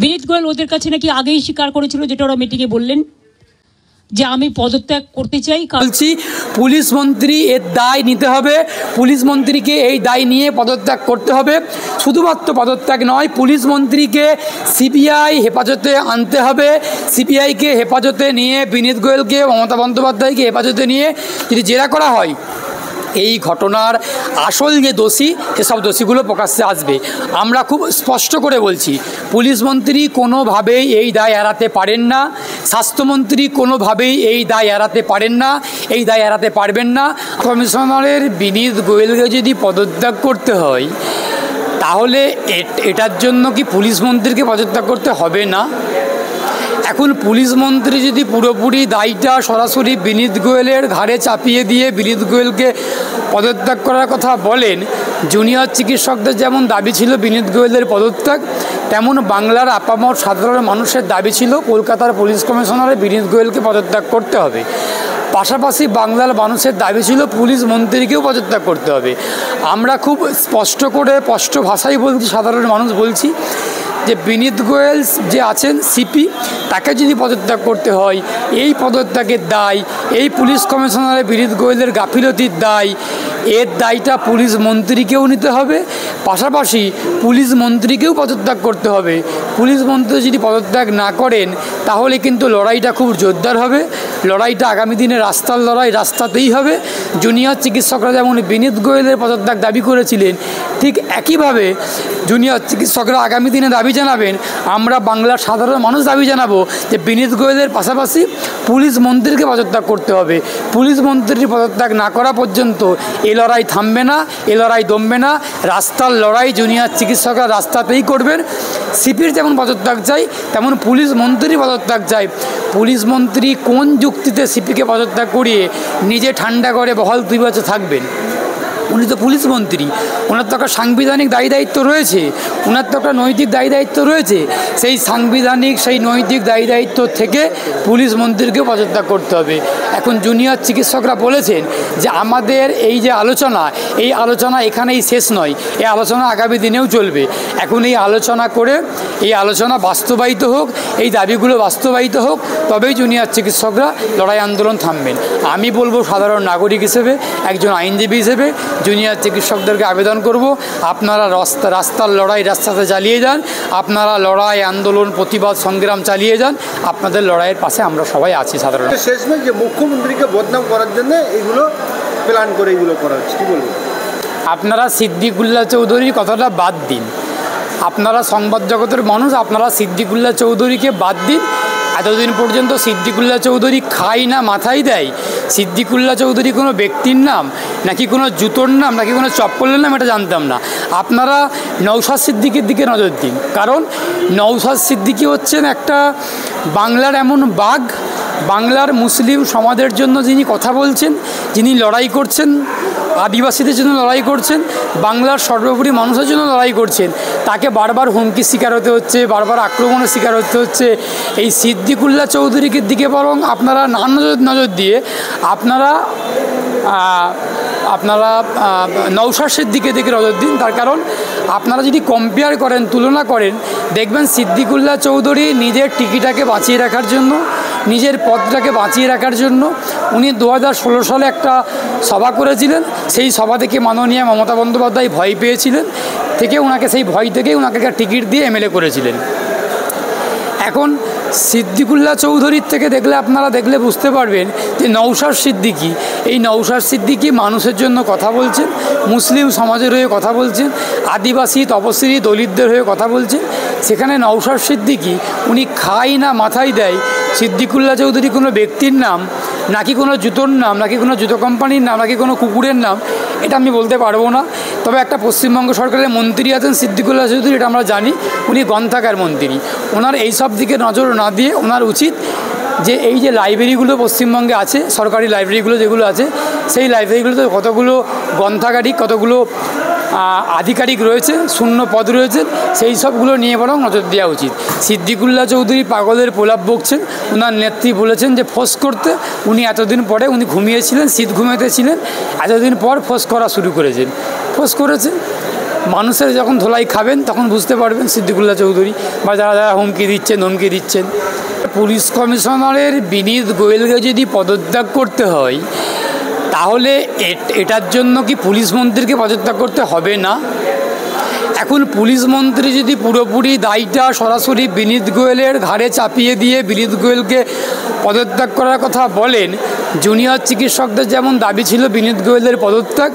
বিনীত গোয়েল ওদের কাছে নাকি আগেই স্বীকার করেছিল, যেটা ওরা মিটিংয়ে বললেন, যে আমি পদত্যাগ করতে চাই। বলছি পুলিশ মন্ত্রী এর দায় নিতে হবে, পুলিশ মন্ত্রীকে এই দায় নিয়ে পদত্যাগ করতে হবে। শুধুমাত্র পদত্যাগ নয়, পুলিশ মন্ত্রীকে সিবিআই হেফাজতে আনতে হবে। সিবিআইকে হেফাজতে নিয়ে বিনীত গোয়েলকে, মমতা বন্দ্যোপাধ্যায়কে হেফাজতে নিয়ে যদি জেরা করা হয়, এই ঘটনার আসল যে দোষী, সেসব দোষীগুলো প্রকাশ্যে আসবে। আমরা খুব স্পষ্ট করে বলছি, পুলিশ মন্ত্রী কোনোভাবেই এই দায় এড়াতে পারেন না, স্বাস্থ্যমন্ত্রী কোনোভাবেই এই দায় এড়াতে পারেন না, এই দায় এড়াতে পারবেন না। কমিশনারের বিনীত গোয়েলকে যদি পদত্যাগ করতে হয়, তাহলে এটার জন্য কি পুলিশ মন্ত্রীকে পদত্যাগ করতে হবে না? এখন পুলিশ মন্ত্রী যদি পুরোপুরি দায়টা সরাসরি বিনীত গোয়েলের ঘাড়ে চাপিয়ে দিয়ে বিনীত গোয়েলকে পদত্যাগ করার কথা বলেন, জুনিয়র চিকিৎসকদের যেমন দাবি ছিল বিনীত গোয়েলের পদত্যাগ, তেমন বাংলার আপামর সাধারণ মানুষের দাবি ছিল কলকাতার পুলিশ কমিশনারে বিনীত গোয়েলকে পদত্যাগ করতে হবে। পাশাপাশি বাংলার মানুষের দাবি ছিল পুলিশ মন্ত্রীকেও পদত্যাগ করতে হবে। আমরা খুব স্পষ্ট করে স্পষ্ট ভাষায় বলছি, সাধারণ মানুষ বলছি যে বিনীত গোয়েল যে আছেন সিপি, তাকে যদি পদত্যাগ করতে হয়, এই পদত্যাগের দায়, এই পুলিশ কমিশনারের বিনীত গোয়েলের গাফিলতির দায়, এর দায়টা পুলিশ মন্ত্রীকেও নিতে হবে। পাশাপাশি পুলিশ মন্ত্রীকেও পদত্যাগ করতে হবে। পুলিশ মন্ত্রী যদি পদত্যাগ না করেন, তাহলে কিন্তু লড়াইটা খুব জোরদার হবে। লড়াইটা আগামী দিনে রাস্তার লড়াই, রাস্তাতেই হবে। জুনিয়র চিকিৎসকরা যেমন বিনীত গোয়েলের পদত্যাগ দাবি করেছিলেন, ঠিক একইভাবে জুনিয়র চিকিৎসকরা আগামী দিনে দাবি জানাবেন। আমরা বাংলার সাধারণ মানুষ দাবি জানাবো যে বিনীত গোয়েলের পাশাপাশি পুলিশ মন্ত্রীকে পদত্যাগ করতে হবে। পুলিশ মন্ত্রীর পদত্যাগ না করা পর্যন্ত এ লড়াই থামবে না, এ লড়াই দমবে না। রাস্তার লড়াই জুনিয়র চিকিৎসকরা রাস্তাতেই করবেন। সিপির যেমন পদত্যাগ চাই, তেমন পুলিশ মন্ত্রীর পদত্যাগ চাই। পুলিশ মন্ত্রী কোন যুক্তিতে সিপিকে পদত্যাগ করিয়ে নিজে ঠান্ডা করে বহাল 2 বছর থাকবেন? উনি তো পুলিশ মন্ত্রী, ওনার তো একটা সাংবিধানিক দায়ী দায়িত্ব রয়েছে, ওনার তো একটা নৈতিক দায়ী দায়িত্ব রয়েছে। সেই সাংবিধানিক, সেই নৈতিক দায়ী দায়িত্ব থেকে পুলিশ মন্ত্রীকেও পদত্যাগ করতে হবে। এখন জুনিয়র চিকিৎসকরা বলেছেন যে আমাদের এই যে আলোচনা, এই আলোচনা এখানেই শেষ নয়, এই আলোচনা আগামী দিনেও চলবে। এখন এই আলোচনা করে, এই আলোচনা বাস্তবায়িত হোক, এই দাবিগুলো বাস্তবায়িত হোক, তবেই জুনিয়র চিকিৎসকরা লড়াই আন্দোলন থামবেন। আমি বলবো সাধারণ নাগরিক হিসেবে, একজন আইনজীবী হিসেবে জুনিয়র চিকিৎসকদেরকে আবেদন করব, আপনারা রাস্তার লড়াই রাস্তাতে চালিয়ে যান, আপনারা লড়াই আন্দোলন প্রতিবাদ সংগ্রাম চালিয়ে যান। আপনাদের লড়াইয়ের পাশে আমরা সবাই আছি। সাধারণ শেষমেশ যে মুখ্যমন্ত্রীকে বদনাম করার জন্য এইগুলো প্ল্যান করে এইগুলো করা হচ্ছে, কী বলবো? আপনারা সিদ্দিকুল্লাহ চৌধুরীর কথাটা বাদ দিন। আপনারা সংবাদ জগতের মানুষ, আপনারা সিদ্দিকুল্লাহ চৌধুরীকে বাদ দিন। এতদিন পর্যন্ত সিদ্দিকুল্লাহ চৌধুরী খায় না মাথায় দেয়, সিদ্দিকুল্লাহ চৌধুরী কোনো ব্যক্তির নাম নাকি কোনো জুতোর নাম নাকি কোনো চপ্পলের নাম, এটা জানতাম না। আপনারা নওশাদ সিদ্দিকীর দিকে নজর দিন, কারণ নওশাদ সিদ্দিকী হচ্ছেন একটা বাংলার এমন বাঘ, বাংলার মুসলিম সমাজের জন্য যিনি কথা বলছেন, যিনি লড়াই করছেন, আদিবাসীদের জন্য লড়াই করছেন, বাংলার সর্বোপরি মানুষের জন্য লড়াই করছেন, তাকে বারবার হুমকির শিকার হতে হচ্ছে, বারবার আক্রমণের শিকার হতে হচ্ছে। এই সিদ্দিকুল্লাহ চৌধুরীর দিকে বরং আপনারা না নজর দিয়ে আপনারা নওশাদ সিদ্দিকীর দিকে নজর দিন। তার কারণ আপনারা যদি কম্পেয়ার করেন, তুলনা করেন, দেখবেন সিদ্দিকুল্লাহ চৌধুরী নিজের টিকিটাকে বাঁচিয়ে রাখার জন্য, নিজের পদটাকে বাঁচিয়ে রাখার জন্য উনি 2016 সালে একটা সভা করেছিলেন। সেই সভা থেকে মাননীয় মমতা বন্দ্যোপাধ্যায় ভয় পেয়েছিলেন, ওনাকে সেই ভয় থেকেই ওনাকে একটা টিকিট দিয়ে এমএলএ করেছিলেন। এখন সিদ্দিকুল্লাহ চৌধুরীর থেকে আপনারা দেখলে বুঝতে পারবেন যে নওশাদ সিদ্দিকী, এই নওশাদ সিদ্দিকী মানুষের জন্য কথা বলছেন, মুসলিম সমাজের হয়ে কথা বলছেন, আদিবাসী তপশিলি দলিতদের হয়ে কথা বলছেন। সেখানে নওশাদ সিদ্দিকী উনি খায় না মাথায় দেয়, সিদ্দিকুল্লাহ চৌধুরী কোনো ব্যক্তির নাম নাকি কোনো জুতোর নাম নাকি কোনো জুতো কোম্পানির নাম নাকি কোনো কুকুরের নাম, এটা আমি বলতে পারবো না। তবে একটা পশ্চিমবঙ্গ সরকারের মন্ত্রী আছেন সিদ্দিকুল্লাহ চৌধুরী, এটা আমরা জানি, উনি গ্রন্থাগার মন্ত্রী। ওনার এই সব দিকে নজর না দিয়ে ওনার উচিত যে এই যে লাইব্রেরিগুলো পশ্চিমবঙ্গে আছে, সরকারি লাইব্রেরিগুলো যেগুলো আছে, সেই লাইব্রেরিগুলোতে কতগুলো গ্রন্থাগারিক, কতগুলো আধিকারিক রয়েছে, শূন্য পদ রয়েছে, সেই সবগুলো নিয়ে বরং নজর দেওয়া উচিত। সিদ্দিকুল্লাহ চৌধুরী পাগলের প্রলাপ বকছেন, ওনার নেত্রী বলেছেন যে ফোঁস করতে। উনি এতদিন পরে উনি ঘুমিয়েছিলেন, শীত ঘুমেতে ছিলেন, এতদিন পর ফোঁস করা শুরু করেছেন, ফোঁস করেছেন। মানুষের যখন ধোলাই খাবেন তখন বুঝতে পারবেন সিদ্দিকুল্লাহ চৌধুরী বা যারা যারা হুমকি দিচ্ছেন। পুলিশ কমিশনারের বিনীত গোয়েলকে যদি পদত্যাগ করতে হয় তাহলে এটার জন্য কি পুলিশ মন্ত্রীকে পদত্যাগ করতে হবে না? এখন পুলিশ মন্ত্রী যদি পুরোপুরি দায়টা সরাসরি বিনীত গোয়েলের ঘাড়ে চাপিয়ে দিয়ে বিনীত গোয়েলকে পদত্যাগ করার কথা বলেন, জুনিয়র চিকিৎসকদের যেমন দাবি ছিল বিনীত গোয়েলের পদত্যাগ,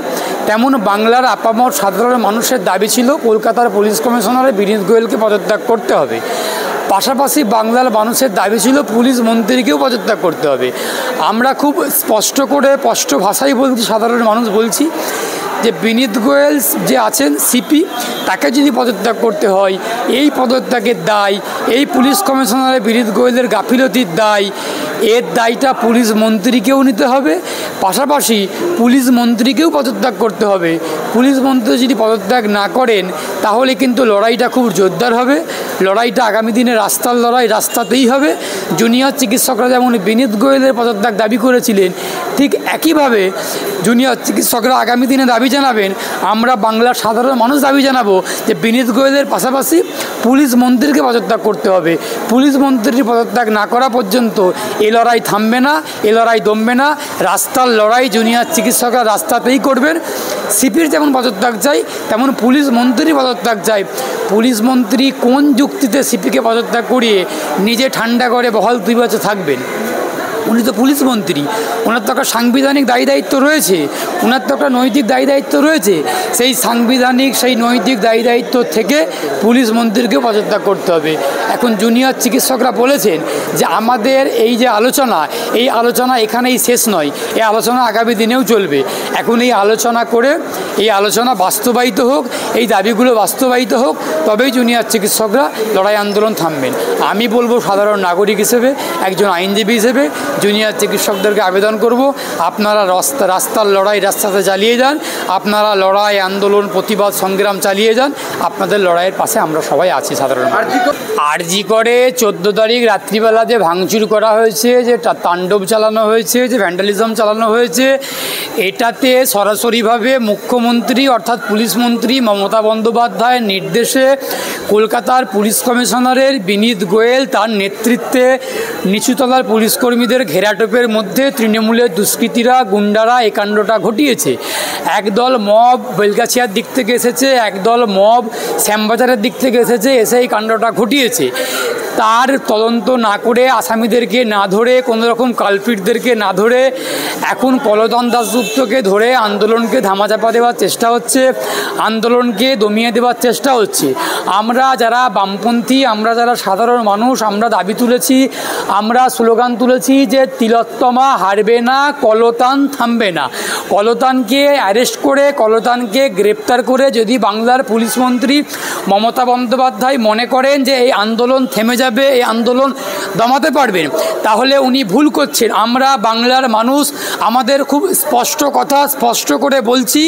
তেমন বাংলার আপামর সাধারণ মানুষের দাবি ছিল কলকাতার পুলিশ কমিশনারের বিনীত গোয়েলকে পদত্যাগ করতে হবে। পাশাপাশি বাংলার মানুষের দাবি ছিল পুলিশ মন্ত্রীকেও পদত্যাগ করতে হবে। আমরা খুব স্পষ্ট করে স্পষ্ট ভাষায় বলছি, সাধারণ মানুষ বলছি যে বিনীত গোয়েল যে আছেন সিপি, তাকে যদি পদত্যাগ করতে হয়, এই পদত্যাগের দায়, এই পুলিশ কমিশনারের বিনীত গোয়েলের গাফিলতির দায়, এর দায়টা পুলিশ মন্ত্রীকেও নিতে হবে। পাশাপাশি পুলিশ মন্ত্রীকেও পদত্যাগ করতে হবে। পুলিশ মন্ত্রী যদি পদত্যাগ না করেন তাহলে কিন্তু লড়াইটা খুব জোরদার হবে। লড়াইটা আগামী দিনে রাস্তার লড়াই, রাস্তাতেই হবে। জুনিয়র চিকিৎসকরা যেমন বিনীত গোয়েলের পদত্যাগ দাবি করেছিলেন, ঠিক একইভাবে জুনিয়র চিকিৎসকরা আগামী দিনে দাবি জানাবেন, আমরা বাংলার সাধারণ মানুষ দাবি জানাবো যে বিনীত গোয়েলের পাশাপাশি পুলিশ মন্ত্রীকে পদত্যাগ করতে হবে। পুলিশ মন্ত্রীর পদত্যাগ না করা পর্যন্ত এ লড়াই থামবে না, এ লড়াই দমবে না। রাস্তার লড়াই জুনিয়র চিকিৎসকরা রাস্তাতেই করবেন। সিপির যেমন পদত্যাগ চাই তেমন পুলিশ মন্ত্রীর পদত্যাগ চাই। পুলিশ মন্ত্রী কোন যুক্তিতে সিপিকে পদত্যাগ করিয়ে নিজে ঠান্ডা করে বহাল 2 বছর থাকবেন? উনি তো পুলিশ মন্ত্রী, ওনার তো একটা সাংবিধানিক দায়ী দায়িত্ব রয়েছে, ওনার তো একটা নৈতিক দায়ী দায়িত্ব রয়েছে। সেই সাংবিধানিক সেই নৈতিক দায়ী দায়িত্ব থেকে পুলিশ মন্ত্রীকে পদত্যাগ করতে হবে। এখন জুনিয়র চিকিৎসকরা বলেছেন যে আমাদের এই যে আলোচনা, এই আলোচনা এখানেই শেষ নয়, এই আলোচনা আগামী দিনেও চলবে। এখন এই আলোচনা করে এই আলোচনা বাস্তবায়িত হোক, এই দাবিগুলো বাস্তবায়িত হোক, তবেই জুনিয়র চিকিৎসকরা লড়াই আন্দোলন থামবেন। আমি বলবো সাধারণ নাগরিক হিসেবে, একজন আইনজীবী হিসেবে জুনিয়র চিকিৎসকদেরকে আবেদন করব, আপনারা রাস্তার লড়াই রাস্তাতে চালিয়ে যান, আপনারা লড়াই আন্দোলন প্রতিবাদ সংগ্রাম চালিয়ে যান। আপনাদের লড়াইয়ের পাশে আমরা সবাই আছি। সাধারণ আরজি করে 14 তারিখ রাত্রিবেলা যে ভাঙচুর করা হয়েছে, যে তাণ্ডব চালানো হয়েছে, যে ভ্যান্ডালিজম চালানো হয়েছে, এটাতে সরাসরিভাবে মুখ্যমন্ত্রী অর্থাৎ পুলিশ মন্ত্রী মমতা বন্দ্যোপাধ্যায়ের নির্দেশে কলকাতার পুলিশ কমিশনারের বিনীত গোয়েল তার নেতৃত্বে নিচুতলার পুলিশ কর্মীদের ঘেরাটোপের মধ্যে তৃণমূলের দুষ্কৃতীরা, গুন্ডারা এই কাণ্ডটা ঘটিয়েছে। একদল মব বেলগাছিয়ার দিক থেকে এসেছে, একদল মব শ্যামবাজারের দিক থেকে এসে এই কাণ্ডটা ঘটিয়েছে। তার তদন্ত না করে, আসামিদেরকে না ধরে, কোনোরকম কালপিটদেরকে না ধরে এখন কলতান দাশগুপ্তকে ধরে আন্দোলনকে ধামাচাপা দেওয়ার চেষ্টা হচ্ছে, আন্দোলনকে দমিয়ে দেওয়ার চেষ্টা হচ্ছে। আমরা যারা বামপন্থী, আমরা যারা সাধারণ মানুষ, আমরা দাবি তুলেছি, আমরা স্লোগান তুলেছি যে তিলোত্তমা হারবে না, কলতান থামবে না। কলতানকে অ্যারেস্ট করে, কলতানকে গ্রেপ্তার করে যদি বাংলার পুলিশ মন্ত্রী মমতা বন্দ্যোপাধ্যায় মনে করেন যে এই আন্দোলন থেমে যাবে, এই আন্দোলন দমাতে পারবেন, তাহলে উনি ভুল করছেন। আমরা বাংলার মানুষ, আমাদের খুব স্পষ্ট কথা স্পষ্ট করে বলছি,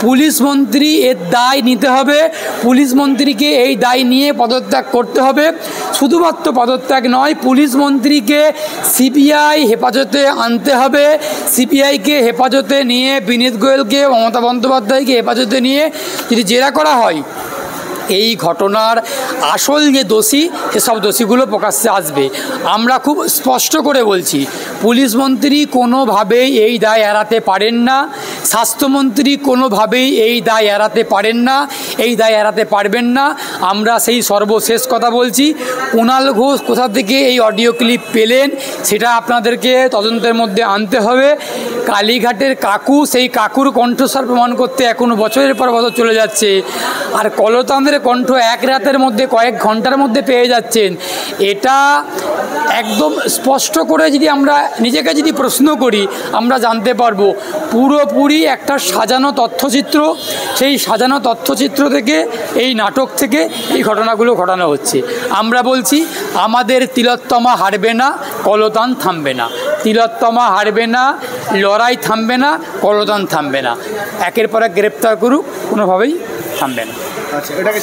পুলিশ মন্ত্রী এর দায় নিতে হবে, পুলিশ মন্ত্রীকে এই দায় নিয়ে পদত্যাগ করতে হবে। শুধুমাত্র পদত্যাগ নয়, পুলিশ মন্ত্রীকে সিবিআই হেফাজতে আনতে হবে। সিবিআইকে হেফাজতে নিয়ে বিনীত গোয়েলকে, মমতা বন্দ্যোপাধ্যায়কে হেফাজতে নিয়ে যদি জেরা করা হয়, এই ঘটনার আসল যে দোষী, সেসব দোষীগুলো প্রকাশ্যে আসবে। আমরা খুব স্পষ্ট করে বলছি, পুলিশ মন্ত্রী কোনোভাবেই এই দায় এড়াতে পারেন না, স্বাস্থ্যমন্ত্রী কোনোভাবেই এই দায় এড়াতে পারেন না, এই দায় এড়াতে পারবেন না। আমরা সেই সর্বশেষ কথা বলছি, কুণাল ঘোষ কোথা থেকে এই অডিও ক্লিপ পেলেন সেটা আপনাদেরকে তদন্তের মধ্যে আনতে হবে। কালীঘাটের কাকু, সেই কাকুর কণ্ঠস্বর প্রমাণ করতে এখনও বছরের পর বছর চলে যাচ্ছে, আর কলতানের কণ্ঠ এক রাতের মধ্যে, কয়েক ঘন্টার মধ্যে পেয়ে যাচ্ছেন। এটা একদম স্পষ্ট করে যদি আমরা নিজেকে যদি প্রশ্ন করি, আমরা জানতে পারবো পুরোপুরি একটা সাজানো তথ্যচিত্র। সেই সাজানো তথ্যচিত্র থেকে, এই নাটক থেকে এই ঘটনাগুলো ঘটানো হচ্ছে। আমরা বলছি, আমাদের তিলোত্তমা হারবে না, কলতান থামবে না। তিলোত্তমা হারবে না, লড়াই থামবে না, কলতান থামবে না। একের পর এক গ্রেপ্তার করুক, কোনোভাবেই থামবে না। আচ্ছা, এটাকে